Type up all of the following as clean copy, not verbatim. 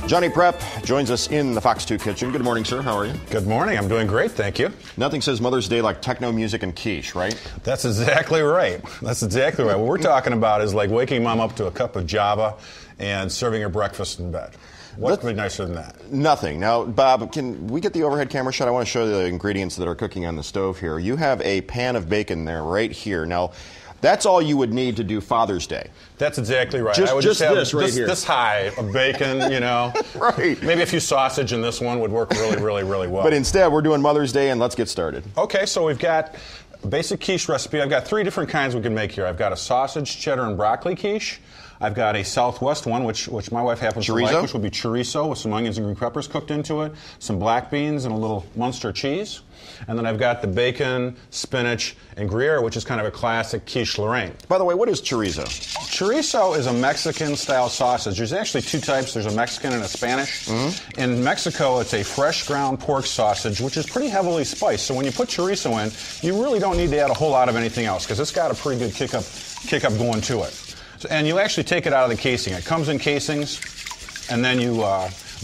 Johnny Prep joins us in the Fox 2 kitchen. Good morning, sir. How are you? Good morning. I'm doing great, thank you. Nothing says Mother's Day like techno music and quiche, right? That's exactly right. That's exactly right. What we're talking about is like waking mom up to a cup of Java and serving her breakfast in bed. What could be nicer than that? Nothing. Now, Bob, can we get the overhead camera shot? I want to show you the ingredients that are cooking on the stove here. You have a pan of bacon there right here. Now, that's all you would need to do Father's Day. That's exactly right. Just, I would just have this right here. This high of bacon, you know. Right. Maybe a few sausage in this one would work really, really, really well. But instead, we're doing Mother's Day, and let's get started. Okay, so we've got a basic quiche recipe. I've got 3 different kinds we can make here. I've got a sausage, cheddar, and broccoli quiche. I've got a Southwest one, which my wife happens to like, which will be chorizo with some onions and green peppers cooked into it, some black beans, and a little Munster cheese. And then I've got the bacon, spinach, and Gruyere, which is kind of a classic quiche Lorraine. By the way, what is chorizo? Chorizo is a Mexican-style sausage. There's actually 2 types. There's a Mexican and a Spanish. Mm-hmm. In Mexico, it's a fresh ground pork sausage, which is pretty heavily spiced. So when you put chorizo in, you really don't need to add a whole lot of anything else, because it's got a pretty good kick up going to it. And you actually take it out of the casing. It comes in casings, and then you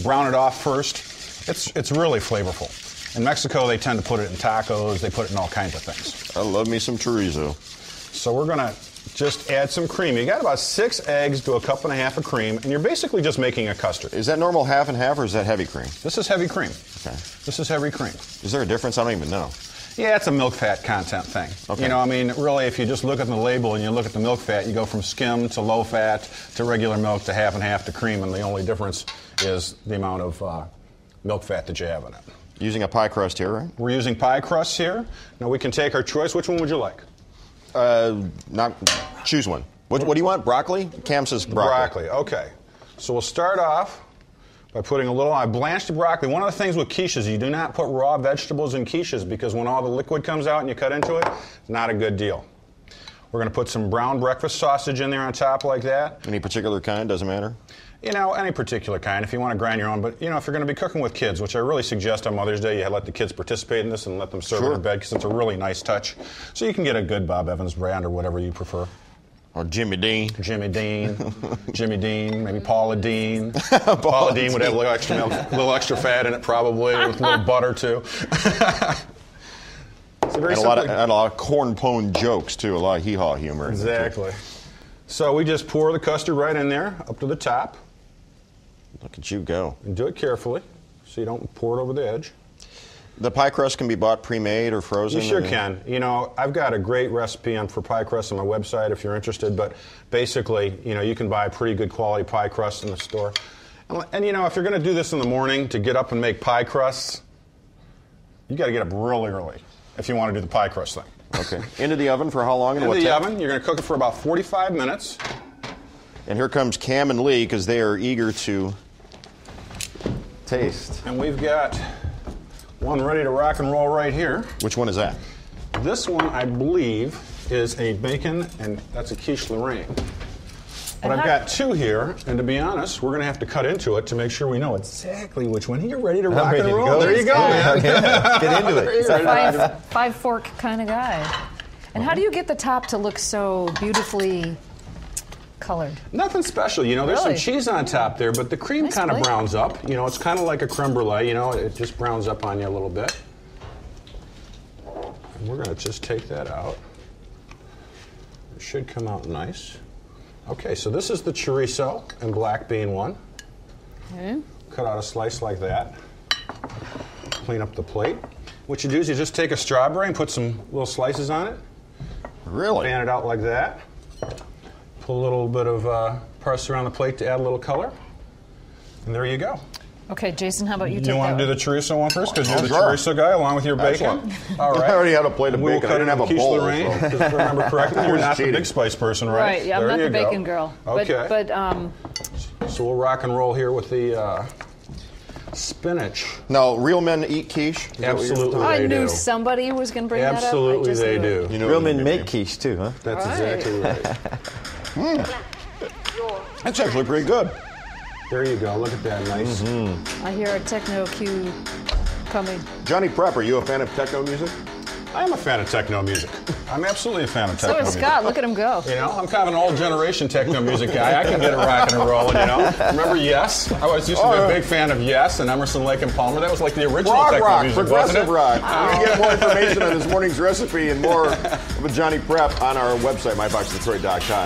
brown it off first. It's really flavorful. In Mexico, they tend to put it in tacos. They put it in all kinds of things. I love me some chorizo. So we're going to just add some cream. You got about 6 eggs to a cup and a half of cream, and you're basically just making a custard. Is that normal half and half, or is that heavy cream? This is heavy cream. Okay. This is heavy cream. Is there a difference? I don't even know. Yeah, it's a milk fat content thing. Okay. You know, I mean, really, if you just look at the label and you look at the milk fat, you go from skim to low fat to regular milk to half and half to cream, and the only difference is the amount of milk fat that you have in it. Using a pie crust here, right? We're using pie crust here. Now we can take our choice. Which one would you like? Choose one. What do you want? Broccoli? Cam says broccoli. Broccoli, okay. So we'll start off by putting a little, I blanched the broccoli. One of the things with quiches, you do not put raw vegetables in quiches, because when all the liquid comes out and you cut into it, it's not a good deal. We're going to put some brown breakfast sausage in there on top like that. Any particular kind? Doesn't matter? You know, any particular kind, if you want to grind your own. But, you know, if you're going to be cooking with kids, which I really suggest on Mother's Day, you let the kids participate in this and let them serve in their bed, because it's a really nice touch. So you can get a good Bob Evans brand or whatever you prefer. Or Jimmy Dean. Jimmy Dean. Jimmy Dean, maybe Paula Dean. Paula Dean would have a little extra milk, a little extra fat in it probably, with a little butter too. And a lot of corn-pone jokes too, a lot of hee-haw humor. Exactly. So we just pour the custard right in there, up to the top. Look at you go. And do it carefully, so you don't pour it over the edge. The pie crust can be bought pre-made or frozen? You sure can. You know, I've got a great recipe for pie crust on my website if you're interested, but basically, you know, you can buy pretty good quality pie crust in the store. And you know, if you're going to do this in the morning to get up and make pie crusts, you got to get up really early if you want to do the pie crust thing. Okay. Into the oven for how long and what time? Into the oven. You're going to cook it for about 45 minutes. And here comes Cam and Lee, because they are eager to taste. And we've got one ready to rock and roll right here. Which one is that? This one, I believe, is a bacon, and that's a quiche Lorraine. But I've got 2 here, and to be honest, we're going to have to cut into it to make sure we know exactly which one. You're ready to rock and roll. There you go, man. Get into it. He's a five-fork kind of guy. And how do you get the top to look so beautifully colored? Nothing special. You know, there's some cheese on top there, but the cream kind of browns up. You know, it's kind of like a creme brulee. You know, it just browns up on you a little bit. And we're going to just take that out. It should come out nice. Okay, so this is the chorizo and black bean one. Okay. Cut out a slice like that. Clean up the plate. What you do is you just take a strawberry and put some little slices on it. Really? Fan it out like that. Put a little bit of parsley around the plate to add a little color. And there you go. Okay, Jason, how about you take that? You want to do the chorizo one first? Because you're the chorizo guy along with your bacon. All right. I already had a plate of bacon. I didn't have a bowl. Lorraine, if I remember correctly, you're not the big spice person, right? Right, yeah, I'm not the bacon girl. Okay. But so we'll rock and roll here with the spinach. Now, real men eat quiche? Absolutely I they do. knew somebody was going to bring that up. Absolutely they do. You know, real men make quiche too, huh? That's exactly right. That's actually pretty good. There you go. Look at that. Nice. I hear a techno cue coming. Johnny Prep, are you a fan of techno music? I'm a fan of techno music. I'm absolutely a fan of techno So is music. Scott. Look at him go. You know, I'm kind of an old generation techno music guy. I can get it rocking and rolling, you know. Remember Yes? I used to be a big fan of Yes and Emerson, Lake and Palmer. That was like the original Prog techno rock, music, progressive wasn't it? rock. We can get more information on this morning's recipe and more with Johnny Prep on our website, myboxdetroit.com.